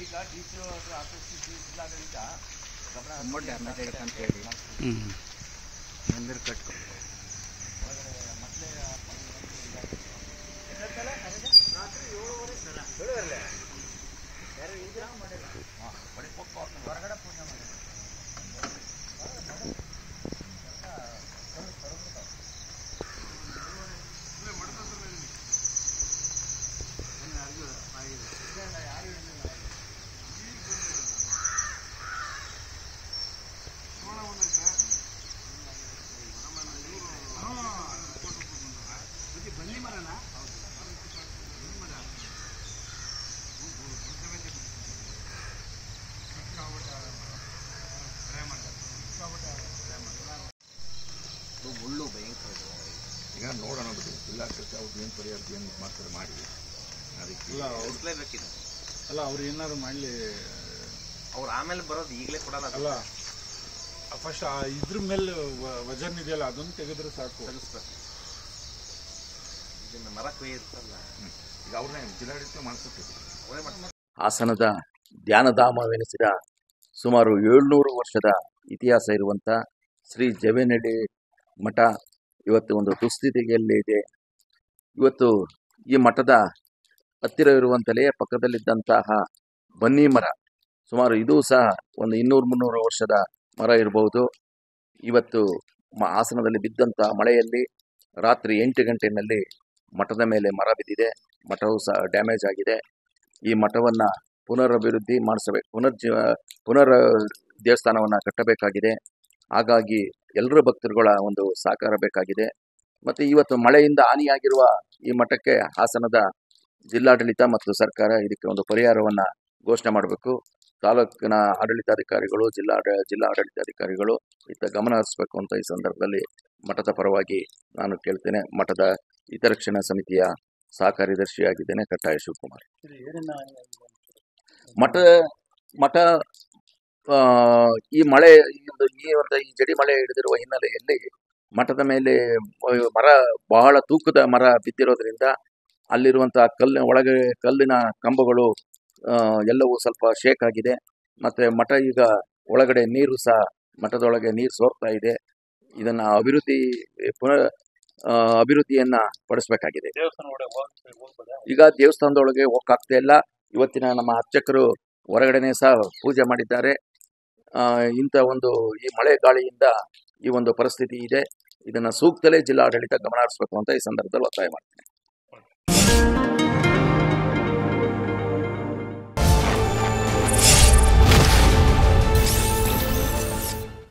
ಈಗ DC office ಜಿಲ್ಲಾಡಳಿತ ಗಮನ ಅಂತ ಹೇಳಿ ಮಂದಿರ ಕಟ್ಟು ಹೊರಗಡೆ ಪೂಜೆ ಮಾಡಿ ಬನ್ನಿ ಮರನಾ ಮುಳ್ಳು ಭಯಂಕರ. ಈಗ ನೋಡೋಣ ಬಿಡಿ ಜಿಲ್ಲಾಡಳಿತ ಅವ್ರು ಏನು ಪರಿಹಾರ ಏನು ಮಾಡ್ತಾರೆ ಮಾಡಿ ಅದಕ್ಕೆ ಉಳಿಸ್ಲೇಬೇಕಿದೆ. ಅಲ್ಲ ಅವ್ರು ಏನಾದ್ರು ಮಾಡಲಿ, ಅವ್ರು ಆಮೇಲೆ ಬರೋದು ಈಗಲೇ ಕೊಡಲ್ಲ. ಅಲ್ಲ ಫಸ್ಟ್ ಇದ್ರ ಮೇಲೆ ವಜನ್ ಇದೆಯಲ್ಲ ಅದನ್ನು ತೆಗೆದ್ರೆ ಸಾಕು. ತೆಗಿಸ್ಬೇಕು. ಇದನ್ನ ಮರ ಕೊಯ್ಯಿರ್ತಲ್ಲ, ಈಗ ಅವ್ರನ್ನೇ ಜಿಲ್ಲಾಡಳಿತ ಮಾಡಿಸುತ್ತೆ. ಅವರೇ ಮಾಡ್ತಾರೆ. ಹಾಸನದ ಧ್ಯಾನಧಾಮವೆನಿಸಿದ ಸುಮಾರು 700 ವರ್ಷದ ಇತಿಹಾಸ ಇರುವಂಥ ಶ್ರೀ ಜವೇನಹಳ್ಳಿ ಮಠ ಇವತ್ತು ಒಂದು ದುಸ್ಥಿತಿಯಲ್ಲಿದೆ. ಇವತ್ತು ಈ ಮಠದ ಹತ್ತಿರವಿರುವಂತಲೇ ಪಕ್ಕದಲ್ಲಿದ್ದಂತಹ ಬನ್ನಿ ಮರ ಸುಮಾರು ಇದು ಸಹ ಒಂದು 200-300 ವರ್ಷದ ಮರ ಇರಬಹುದು. ಇವತ್ತು ಹಾಸನದಲ್ಲಿ ಬಿದ್ದಂಥ ಮಳೆಯಲ್ಲಿ ರಾತ್ರಿ 8 ಗಂಟೆಯಲ್ಲಿ ಮಠದ ಮೇಲೆ ಮರ ಬಿದ್ದಿದೆ. ಮಠವು ಸಹ ಡ್ಯಾಮೇಜ್ ಆಗಿದೆ. ಈ ಮಠವನ್ನು ಪುನರಭಿವೃದ್ಧಿ ಮಾಡಿಸಬೇಕು, ಪುನರ್ ದೇವಸ್ಥಾನವನ್ನು ಕಟ್ಟಬೇಕಾಗಿದೆ. ಹಾಗಾಗಿ ಎಲ್ಲರ ಭಕ್ತರುಗಳ ಒಂದು ಸಹಕಾರ ಬೇಕಾಗಿದೆ. ಮತ್ತು ಇವತ್ತು ಮಳೆಯಿಂದ ಹಾನಿಯಾಗಿರುವ ಈ ಮಠಕ್ಕೆ ಹಾಸನದ ಜಿಲ್ಲಾಡಳಿತ ಮತ್ತು ಸರ್ಕಾರ ಇದಕ್ಕೆ ಒಂದು ಪರಿಹಾರವನ್ನು ಘೋಷಣೆ ಮಾಡಬೇಕು. ತಾಲೂಕಿನ ಆಡಳಿತಾಧಿಕಾರಿಗಳು, ಜಿಲ್ಲಾ ಆಡಳಿತಾಧಿಕಾರಿಗಳು ಇತ್ತ ಗಮನ ಹರಿಸಬೇಕು ಅಂತ ಈ ಸಂದರ್ಭದಲ್ಲಿ ಮಠದ ಪರವಾಗಿ ನಾನು ಕೇಳ್ತೇನೆ. ಮಠದ ಹಿತರಕ್ಷಣಾ ಸಮಿತಿಯ ಸಹ ಕಾರ್ಯದರ್ಶಿಯಾಗಿದ್ದೇನೆ, ಕಟ್ಟಾಯ ಶಿವಕುಮಾರ್. ಮಠ ಈ ಮಳೆ ಈ ಜಡಿ ಮಳೆ ಹಿಡಿದಿರುವ ಹಿನ್ನೆಲೆಯಲ್ಲಿ ಮಠದ ಮೇಲೆ ಮರ ಬಹಳ ತೂಕದ ಮರ ಬಿದ್ದಿರೋದ್ರಿಂದ ಅಲ್ಲಿರುವಂತಹ ಕಲ್ಲಿನ ಕಂಬಗಳು ಎಲ್ಲವೂ ಸ್ವಲ್ಪ ಶೇಕ್ ಆಗಿದೆ. ಮತ್ತು ಮಠ ಈಗ ಒಳಗಡೆ ನೀರು ಸಹ ಮಠದೊಳಗೆ ನೀರು ಸೋರ್ತಾ ಇದೆ. ಇದನ್ನು ಅಭಿವೃದ್ಧಿಯನ್ನು ಪಡಿಸಬೇಕಾಗಿದೆ. ಈಗ ದೇವಸ್ಥಾನದೊಳಗೆ ಹೋಗಕ್ಕಾಗ್ತಾ ಇಲ್ಲ. ಇವತ್ತಿನ ನಮ್ಮ ಅರ್ಚಕರು ಹೊರಗಡೆನೇ ಸಹ ಪೂಜೆ ಮಾಡಿದ್ದಾರೆ. ಇಂಥ ಒಂದು ಈ ಮಳೆ ಗಾಳಿಯಿಂದ ಈ ಒಂದು ಪರಿಸ್ಥಿತಿ ಇದೆ. ಇದನ್ನು ಸೂಕ್ತಲೇ ಜಿಲ್ಲಾಡಳಿತ ಗಮನ ಹರಿಸಬೇಕು ಅಂತ ಈ ಸಂದರ್ಭದಲ್ಲಿ ಒತ್ತಾಯ ಮಾಡ್ತೀನಿ.